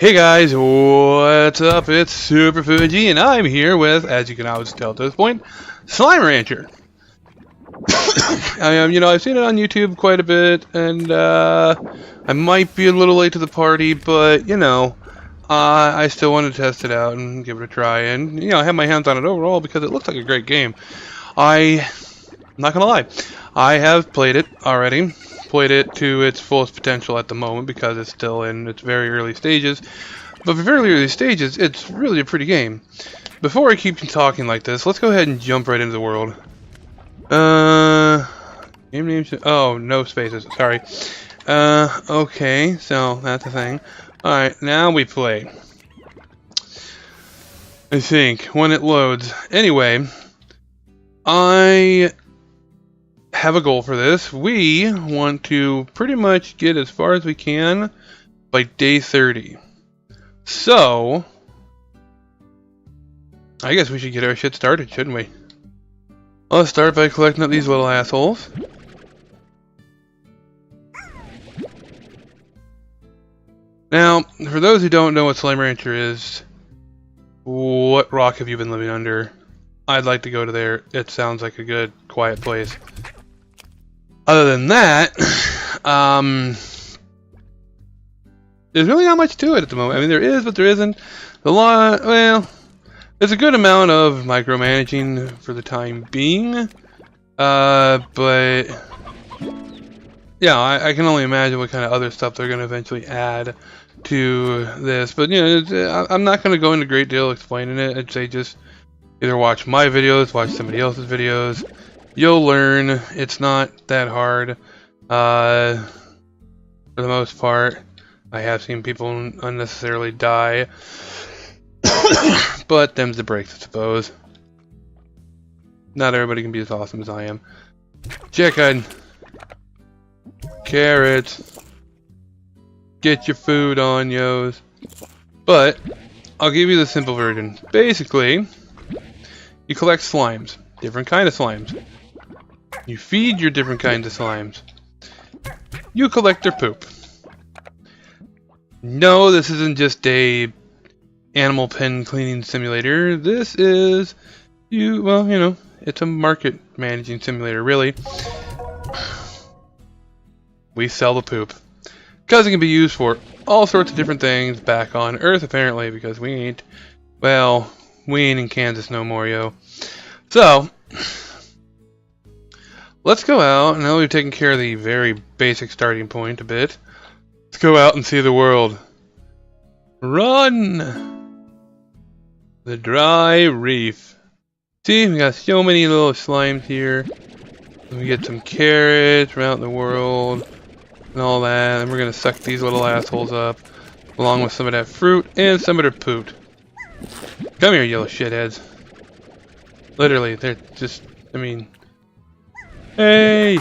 Hey guys, what's up? It's Super Fuji, and I'm here with, as you can always tell at this point, Slime Rancher. I've seen it on YouTube quite a bit, and I might be a little late to the party, but I still want to test it out and give it a try, and I have my hands on it overall because it looks like a great game. I'm not gonna lie, I have played it already. Played it to its fullest potential at the moment because it's still in its very early stages. But for very early stages, it's really a pretty game. Before I keep talking like this, let's go ahead and jump right into the world. Game names. Oh, no spaces. Sorry. Okay, so that's a thing. Alright, now we play. I think, when it loads. Anyway, I have a goal for this. We want to pretty much get as far as we can by day 30. So, I guess we should get our shit started, shouldn't we? Let's start by collecting up these little assholes. Now, for those who don't know what Slime Rancher is, what rock have you been living under? I'd like to go to there. It sounds like a good, quiet place. Other than that, there's really not much to it at the moment. I mean, there is, but there isn't. Well, there's a good amount of micromanaging for the time being. But yeah, I can only imagine what kind of other stuff they're going to eventually add to this. But I'm not going to go into a great deal explaining it. I'd say just either watch my videos, watch somebody else's videos. You'll learn. It's not that hard. For the most part, I have seen people unnecessarily die. But them's the breaks, I suppose. Not everybody can be as awesome as I am. Chicken. Carrots. Get your food on, yos. But, I'll give you the simple version. Basically, you collect slimes. Different kind of slimes. You feed your different kinds of slimes. You collect their poop. No, this isn't just a animal pen cleaning simulator. This is it's a market managing simulator, really. We sell the poop. Because it can be used for all sorts of different things back on Earth, apparently, because we ain't in Kansas no more, yo. So, let's go out, now we've taken care of the very basic starting point a bit. Let's go out and see the world. Run! The dry reef. See, we got so many little slimes here. We get some carrots around the world and all that. And we're gonna suck these little assholes up, along with some of that fruit and some of their poop. Come here, yellow shitheads. Literally, they're just, hey!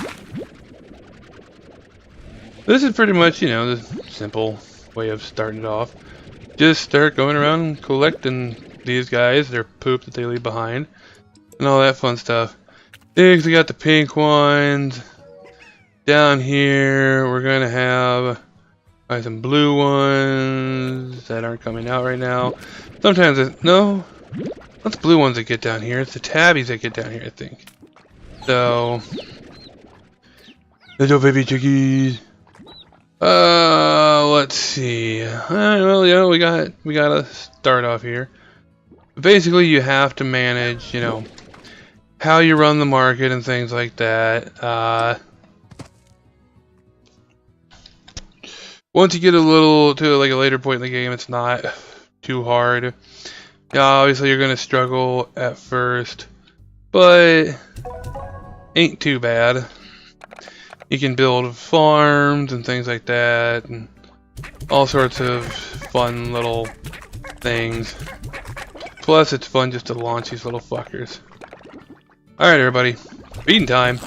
This is pretty much, the simple way of starting it off. Just start going around and collecting these guys, their poop that they leave behind, and all that fun stuff. We got the pink ones. Down here, we're gonna have some blue ones that aren't coming out right now. Sometimes no, not the blue ones that get down here. It's the tabbies that get down here, I think. So, little baby chickies. Let's see. Well, we gotta start off here. Basically, you have to manage, how you run the market and things like that. Once you get a little to like a later point in the game, it's not too hard. Obviously, you're gonna struggle at first, but ain't too bad. You can build farms and things like that, and all sorts of fun little things. Plus, it's fun just to launch these little fuckers. Alright, everybody. Feeding time.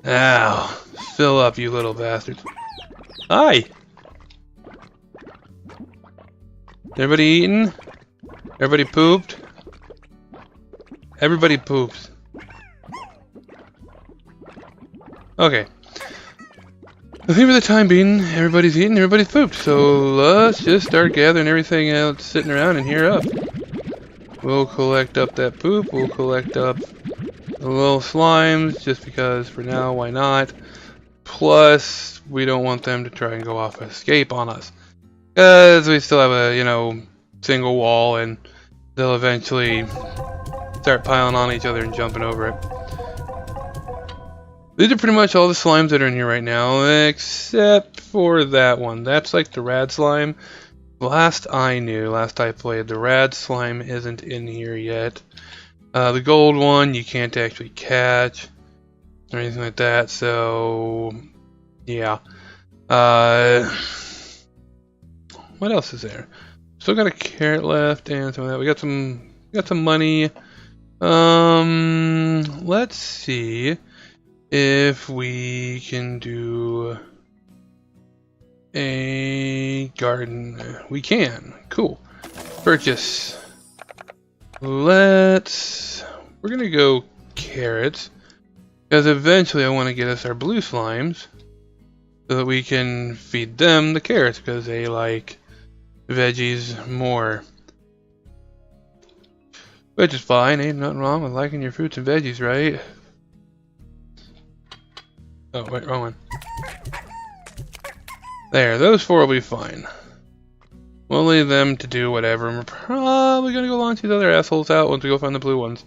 Ow. Fill up, you little bastards. Hi! Everybody eating? Everybody pooped? Everybody poops. Okay. I think for the time being, everybody's eaten, everybody's pooped. So let's just start gathering everything else sitting around and here up. We'll collect up that poop. We'll collect up the little slimes just because for now, why not? Plus, we don't want them to try and go off escape on us. Because we still have a, single wall and they'll eventually start piling on each other and jumping over it. These are pretty much all the slimes that are in here right now, except for that one. That's like the rad slime. Last I played, the rad slime isn't in here yet. The gold one you can't actually catch or anything like that, so yeah. What else is there? Still got a carrot left and some of that. We got some money. Let's see if we can do a garden. We can. Cool. Purchase. We're gonna go carrots because eventually I want to get us our blue slimes so that we can feed them the carrots because they like veggies more. Which is fine, ain't nothing wrong with liking your fruits and veggies, right? Oh, wait, wrong one. There, those four will be fine. We'll leave them to do whatever, and we're probably gonna go launch these other assholes out once we go find the blue ones.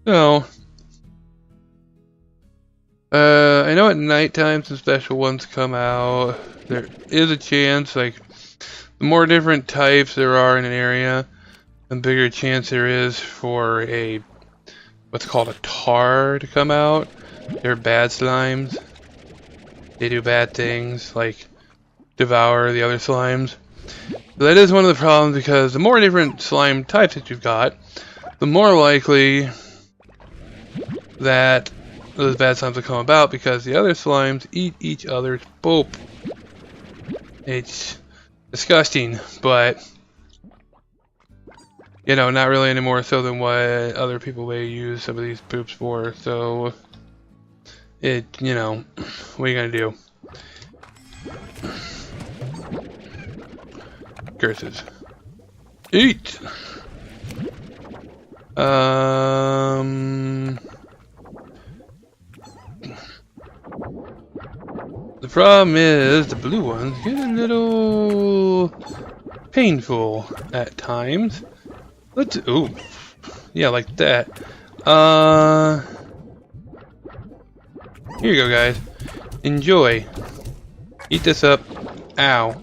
So, I know at nighttime some special ones come out. There is a chance, like, the more different types there are in an area, the bigger chance there is for what's called a tar to come out. They're bad slimes. They do bad things, like devour the other slimes. So that is one of the problems because the more different slime types that you've got, the more likely that those bad slimes will come about because the other slimes eat each other's poop. It's disgusting, but not really any more so than what other people may use some of these poops for. So what are you gonna do? Curses. Eat! The problem is the blue ones get a little painful at times. Ooh. Yeah, like that. Here you go, guys. Enjoy. Eat this up. Ow.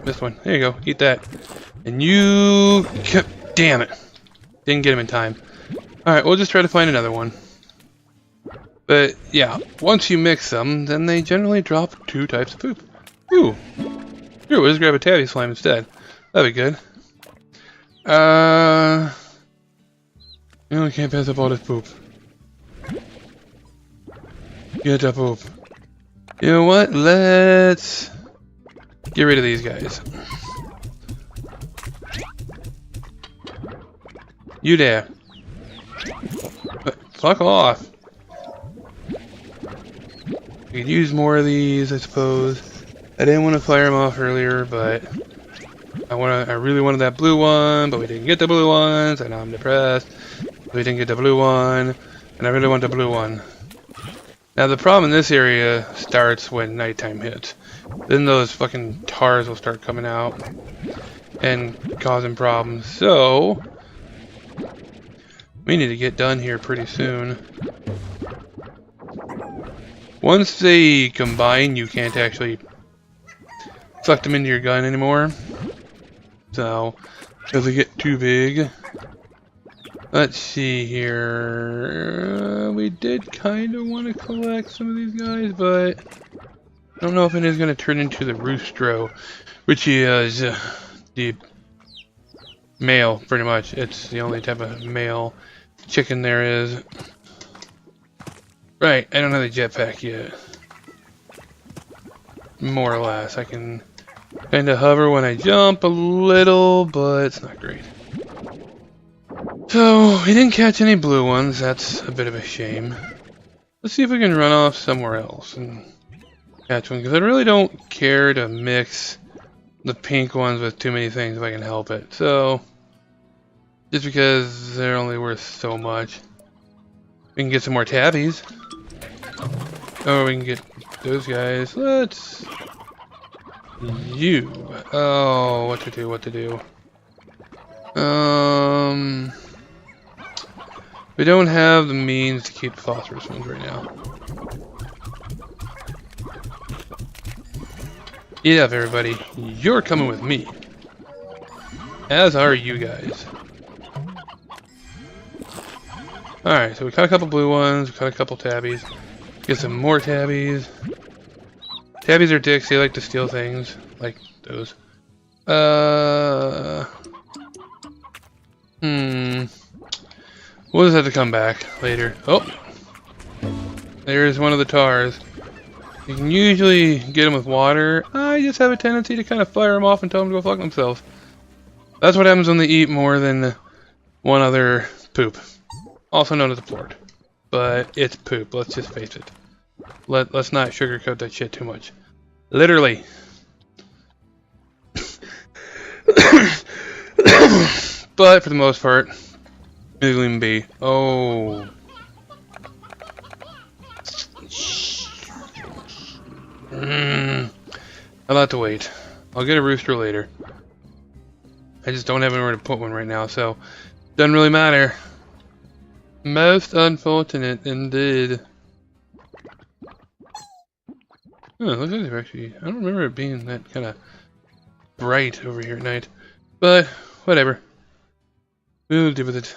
This one. There you go. Eat that. And you... Damn it. Didn't get him in time. Alright, we'll just try to find another one. But, yeah. Once you mix them, then they generally drop 2 types of poop. Ooh. Here, we'll just grab a tabby slime instead. That'd be good. We can't pass up all this poop. Get the poop. You know what? Let's get rid of these guys. You there. Fuck off. We could use more of these, I suppose. I didn't want to fire them off earlier, but I really wanted that blue one, but we didn't get the blue ones, and now I'm depressed. We didn't get the blue one, and I really want the blue one. Now the problem in this area starts when nighttime hits. Then those fucking tars will start coming out and causing problems. So we need to get done here pretty soon. Once they combine, you can't actually suck them into your gun anymore. So if they get too big. Let's see here. We did kind of want to collect some of these guys, but I don't know if it is going to turn into the roostro, which is the male, pretty much. It's the only type of male chicken there is. Right, I don't have the jetpack yet. More or less. I can kind of hover when I jump a little, but it's not great. So, we didn't catch any blue ones. That's a bit of a shame. Let's see if we can run off somewhere else and catch one, because I really don't care to mix the pink ones with too many things if I can help it. So, just because they're only worth so much. We can get some more tabbies. Or we can get those guys. Let's... You. Oh, what to do, what to do. We don't have the means to keep the phosphorus ones right now. Eat up, everybody. You're coming with me. As are you guys. Alright, so we caught a couple blue ones, we caught a couple tabbies. Get some more tabbies. Tabbies are dicks, they like to steal things. Like those. We'll just have to come back later. Oh! There's one of the tars. You can usually get them with water. I just have a tendency to kind of fire them off and tell them to go fuck themselves. That's what happens when they eat more than one other poop. Also known as a plort. But it's poop, let's just face it. Let's not sugarcoat that shit too much. Literally. But for the most part, it's leaving be. Oh. I'll have to wait. I'll get a rooster later. I just don't have anywhere to put one right now, so doesn't really matter. Most unfortunate indeed. Oh, looks like they're actually... I don't remember it being that kind of bright over here at night. But, whatever. We'll deal with it.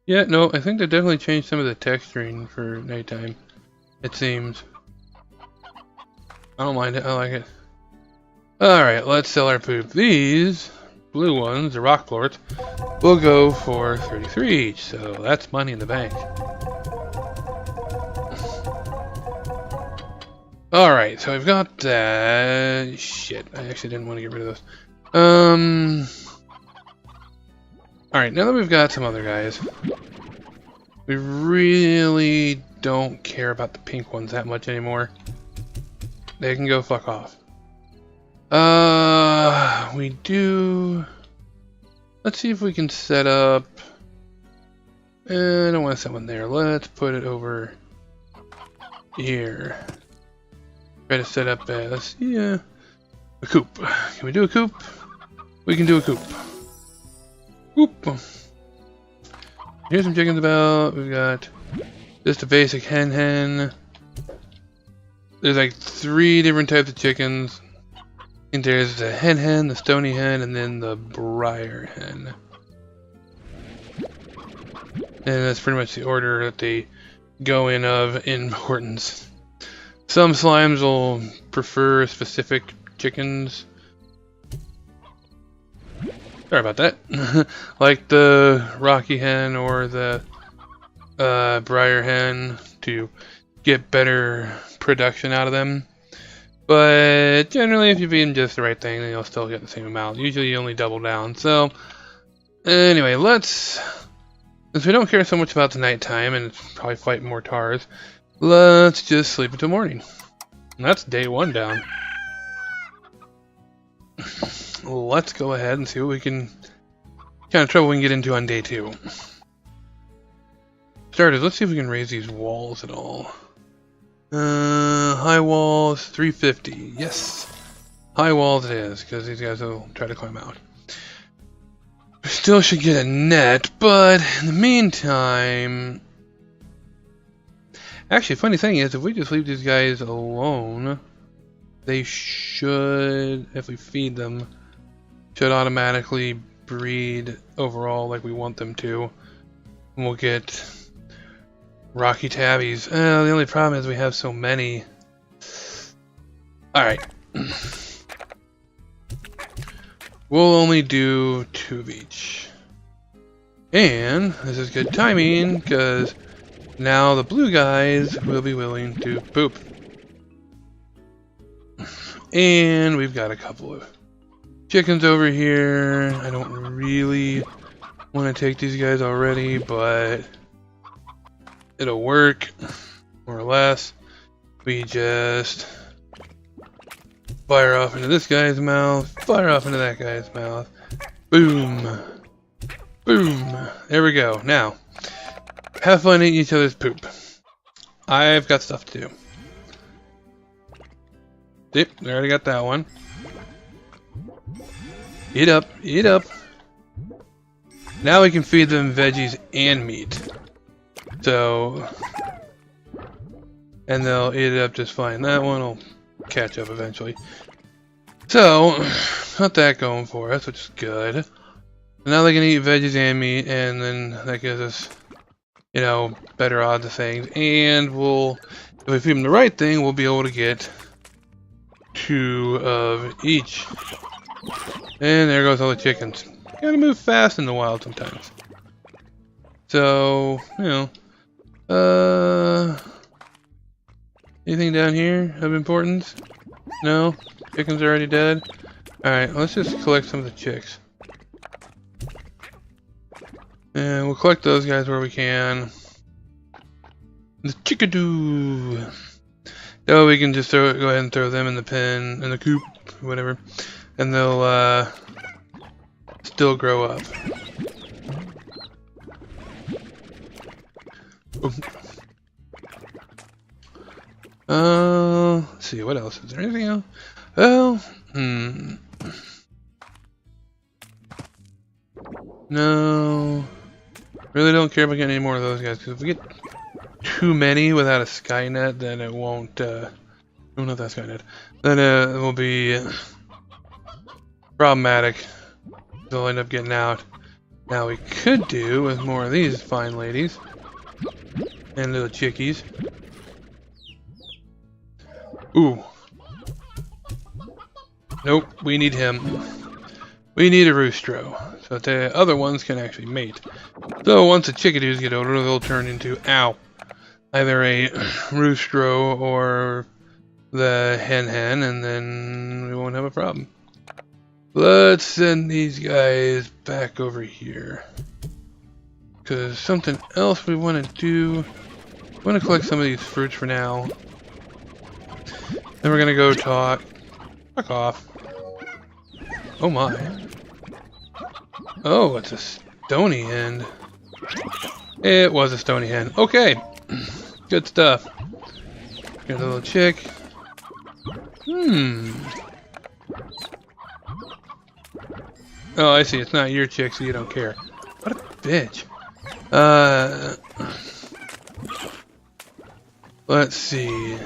Yeah, no, I think they definitely changed some of the texturing for nighttime. It seems. I don't mind it, I like it. Alright, let's sell our poop. These blue ones, the rock plorts, will go for 33 each, so that's money in the bank. Alright, so I've got that. Shit, I actually didn't want to get rid of those. Alright, now that we've got some other guys, we really don't care about the pink ones that much anymore. They can go fuck off. We do... Let's see if we can set up... I don't want to set one there. Let's put it over here. Try to set up a, let's see, a coop. Can we do a coop? We can do a coop. Coop. Here's some chickens about. We've got just a basic hen. There's like 3 different types of chickens. I think there's the hen, the stony hen, and then the briar hen. And that's pretty much the order that they go in of importance. Some slimes will prefer specific chickens. Sorry about that. Like the rocky hen or the briar hen to get better production out of them. But generally, if you feed them just the right thing, then you'll still get the same amount. Usually you only double down. So, anyway, since we don't care so much about the nighttime and it's probably fighting more tars, let's just sleep until morning. And that's day 1 down. Let's go ahead and see what kind of trouble we can get into on day 2. Starters, let's see if we can raise these walls at all. High walls, 350. Yes. High walls it is, because these guys will try to climb out. We still should get a net, but in the meantime... Actually, funny thing is, if we just leave these guys alone, they should, if we feed them, should automatically breed overall like we want them to. And we'll get rocky tabbies. The only problem is we have so many. Alright. We'll only do 2 of each. And this is good timing, because now the blue guys will be willing to poop. And we've got a couple of chickens over here. I don't really want to take these guys already, but it'll work, more or less. We just fire off into this guy's mouth, fire off into that guy's mouth. Boom. Boom. There we go. Now, have fun eating each other's poop. I've got stuff to do. Yep, I already got that one. Eat up, eat up. Now we can feed them veggies and meat. So, and they'll eat it up just fine. That one will catch up eventually. So, got that going for us, which is good. Now they can eat veggies and meat, and then that gives us, you know, better odds of things. And we'll, if we feed them the right thing, we'll be able to get 2 of each. And there goes all the chickens. You gotta move fast in the wild sometimes. So, you know, anything down here of importance? No? Chickens are already dead? Alright, let's just collect some of the chicks. And we'll collect those guys where we can. The chickadoo! So we can just go ahead and throw them in the pen, in the coop, whatever. And they'll, still grow up. Let's see, what else? Is there anything else? Well, no. Really don't care about getting any more of those guys, because if we get too many without a Skynet, then it won't, oh, not that Skynet. Then it will be problematic. They'll end up getting out. Now we could do with more of these fine ladies. And little chickies. Ooh. Nope, we need him. We need a roostro, so that the other ones can actually mate. So once the chickadees get older, they'll turn into, ow, either a roostro or the hen, and then we won't have a problem. Let's send these guys back over here. Because something else we want to do, we want to collect some of these fruits for now. Then we're going to go talk. Fuck off. Oh my. Oh, it's a stony hen. It was a stony hen. Okay. Good stuff. Got a little chick. Oh, I see. It's not your chick, so you don't care. What a bitch. Let's see.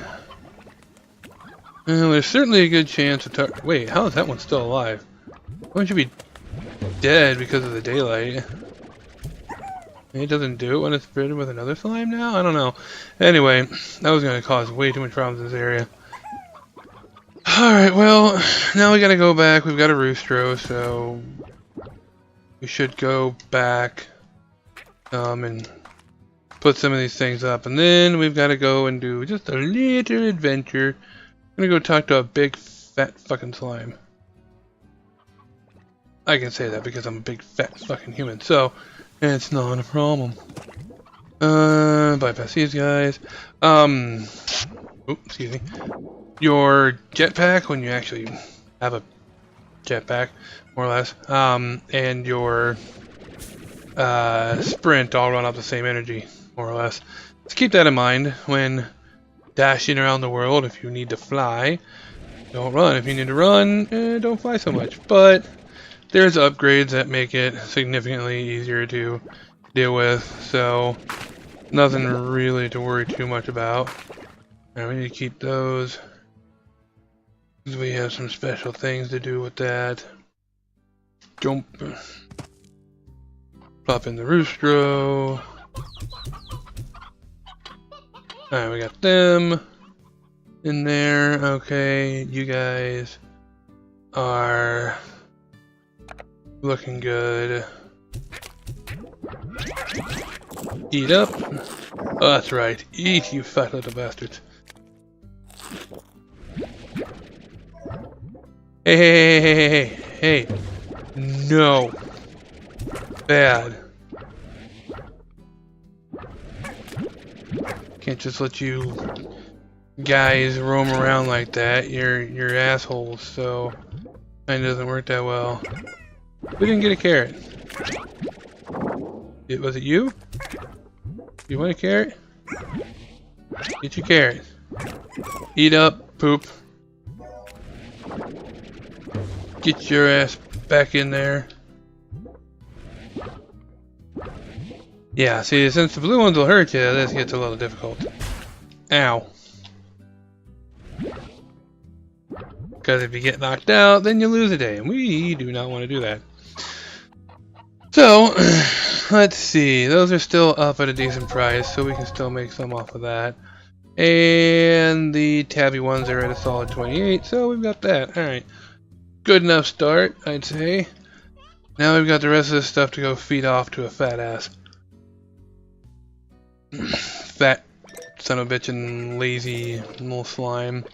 There's certainly a good chance of wait, how is that one still alive? Why should be dead because of the daylight? It doesn't do it when it's bred with another slime now? I don't know. Anyway, that was going to cause way too much problems in this area. Alright, well, now we gotta go back. We've got a roostro, so we should go back and put some of these things up. And then we've got to go and do just a little adventure. I'm gonna go talk to a big fat fucking slime. I can say that because I'm a big fat fucking human, so it's not a problem. Bypass these guys. Oops, excuse me. Your jetpack, when you actually have a jetpack, more or less, and your sprint all run off the same energy, more or less. Let's keep that in mind when dashing around the world. If you need to fly, don't run. If you need to run, don't fly so much. But there's upgrades that make it significantly easier to deal with, so nothing really to worry too much about. Now we need to keep those, because we have some special things to do with that. Jump. Plop in the roostro. Alright, we got them in there. Okay, you guys are looking good. Eat up. Oh, that's right. Eat, you fat little bastards. Hey, hey, hey, hey, hey, hey, hey. No. Bad. Can't just let you guys roam around like that. You're assholes, so it doesn't work that well. We didn't get a carrot. Was it you? You want a carrot? Get your carrot. Eat up, poop. Get your ass back in there. Yeah, see, since the blue ones will hurt you, this gets a little difficult. Ow. Because if you get knocked out, then you lose a day, and we do not want to do that. So, let's see. Those are still up at a decent price, so we can still make some off of that. And the tabby ones are at a solid 28, so we've got that. Alright. Good enough start, I'd say. Now we've got the rest of this stuff to go feed off to a fat ass. Fat son of a bitch and lazy little slime.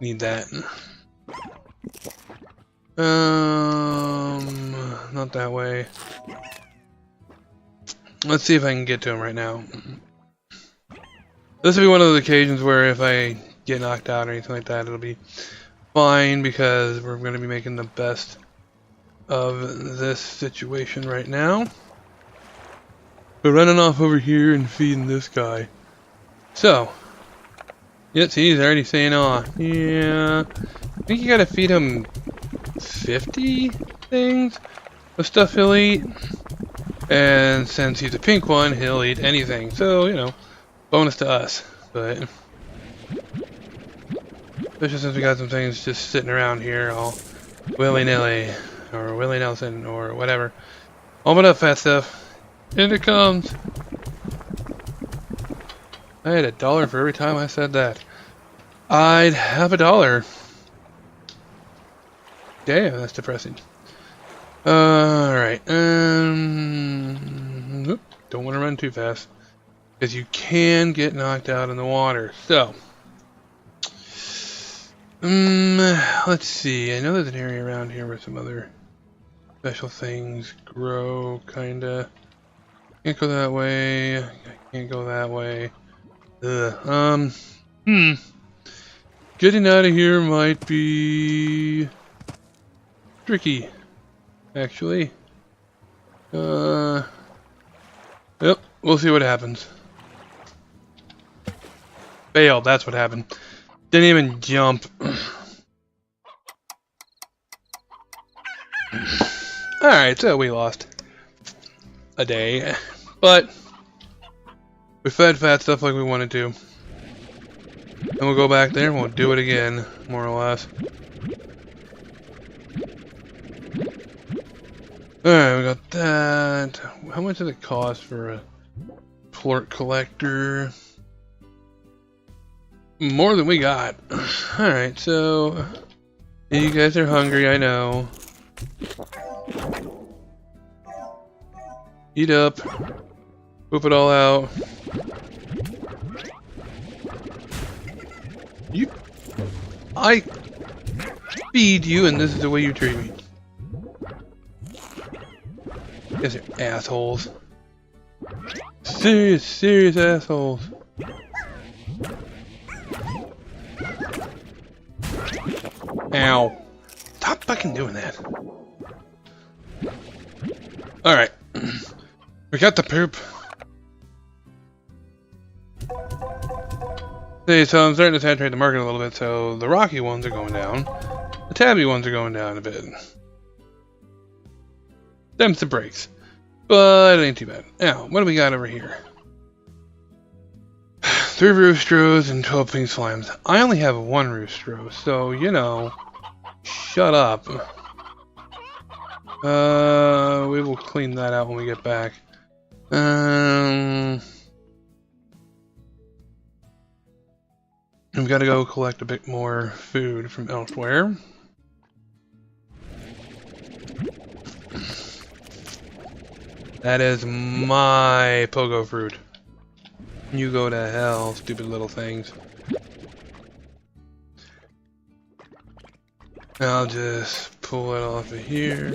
Need that. Not that way. Let's see if I can get to him right now. This will be one of those occasions where if I get knocked out or anything like that, it'll be fine because we're going to be making the best of this situation right now. We're running off over here and feeding this guy. So, yep, see, he's already saying, "Oh, yeah, I think you gotta feed him 50 things of stuff he'll eat." And since he's a pink one, he'll eat anything. So, you know, bonus to us. But, especially since we got some things just sitting around here all willy-nilly, or Willie Nelson, or whatever. Open up, fat stuff. In it comes. I had $1 for every time I said that. I'd have $1. Damn, that's depressing. Alright. Don't want to run too fast. Because you can get knocked out in the water. So. Let's see. I know there's an area around here where some other special things grow, kinda. Can't go that way. I can't go that way. Ugh. Getting out of here might be tricky, actually. Yep, we'll see what happens. Failed, that's what happened. Didn't even jump. Alright, so we lost a day, but we fed fat stuff like we wanted to. And we'll go back there and we'll do it again, more or less. Alright, we got that. How much does it cost for a plort collector? More than we got. Alright, so you guys are hungry, I know. Eat up. Poop it all out. I feed you and this is the way you treat me. You guys are assholes. Serious assholes. Ow. Stop fucking doing that. Alright. We got the poop. See, so I'm starting to saturate the market a little bit, so the rocky ones are going down. The tabby ones are going down a bit. Them's the breaks. But it ain't too bad. Now, what do we got over here? 3 roostros and 12 pink slimes. I only have 1 roostro, so, you know, shut up. We will clean that out when we get back. We've got to go collect a bit more food from elsewhere. That is my pogo fruit. You go to hell, stupid little things. I'll just pull it off of here.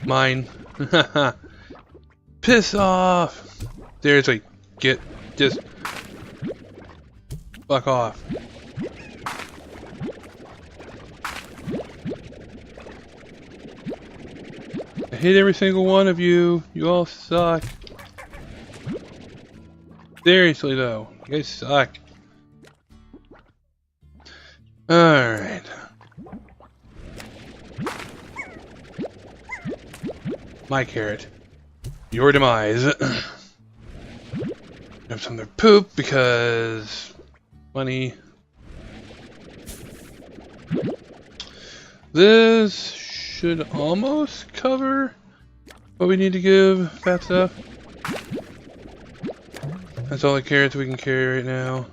Mine. Piss off! Seriously, just fuck off. I hate every single one of you. You all suck. Seriously though, you guys suck. Alright. My carrot. Your demise. Have some of their poop because money. This should almost cover what we need to give fat stuff. That's all the carrots we can carry right now.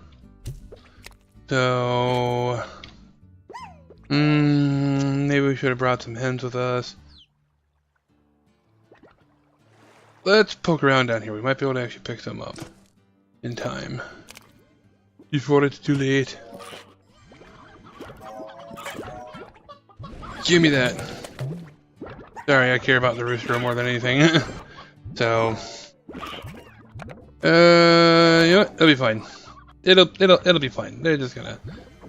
So maybe we should have brought some hens with us. Let's poke around down here. We might be able to actually pick some up in time before it's too late. Give me that. Sorry, I care about the rooster more than anything. So, you know what? It'll be fine. It'll be fine. They're just gonna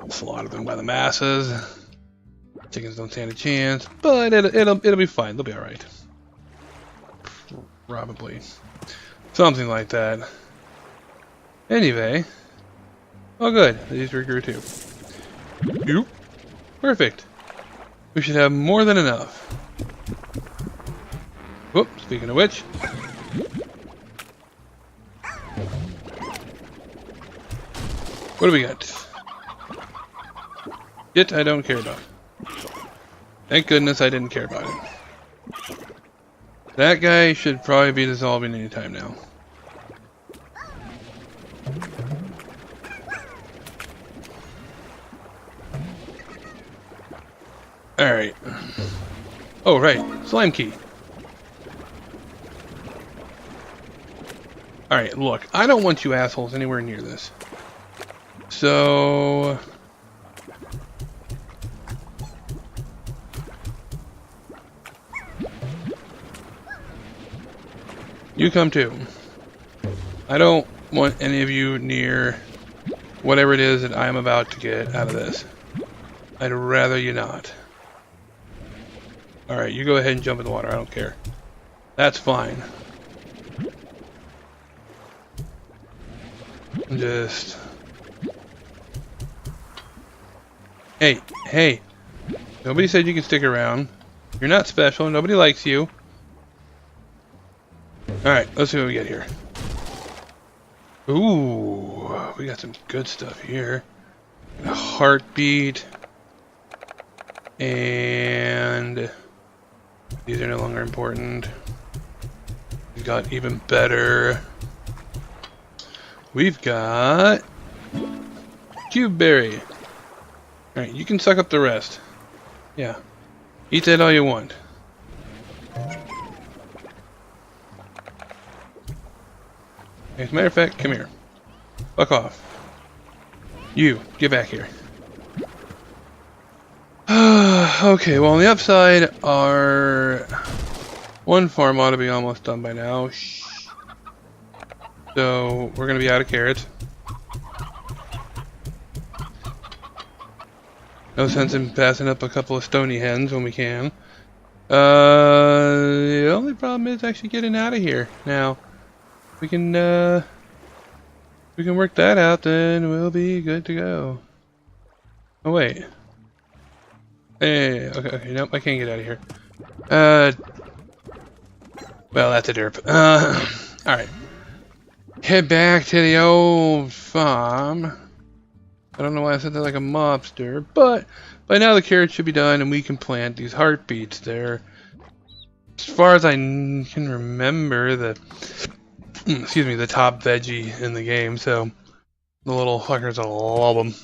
slaughter them by the masses. Chickens don't stand a chance, but it'll be fine. They'll be all right. Probably something like that. Anyway, oh good, these regrew too. Oop. Perfect. We should have more than enough. Whoop, speaking of which. What do we got? It I don't care about. Thank goodness I didn't care about it. That guy should probably be dissolving any time now. Alright. Oh, right. Slime key. Alright, look. I don't want you assholes anywhere near this. So... you come too. I don't want any of you near whatever it is that I am about to get out of this. I'd rather you not. Alright, you go ahead and jump in the water. I don't care. That's fine. Just... Hey. Nobody said you could stick around. You're not special. Nobody likes you. Alright, let's see what we get here. Ooh, we got some good stuff here. A heartbeat. And these are no longer important. We've got even better. We've got cube berry. Alright, you can suck up the rest. Yeah. Eat that all you want. As a matter of fact, come here. Fuck off. You, get back here. Okay, well on the upside, our one farm ought to be almost done by now. So, we're gonna be out of carrots. No sense in passing up a couple of stony hens when we can. The only problem is actually getting out of here. Now, we can work that out, then we'll be good to go. Oh wait. Hey, okay, nope, I can't get out of here. Well, that's a derp. Alright. Head back to the old farm. I don't know why I said that like a mobster, but by now the carrots should be done and we can plant these heartbeats there. As far as I can remember, the top veggie in the game, so the little fuckers, I love them.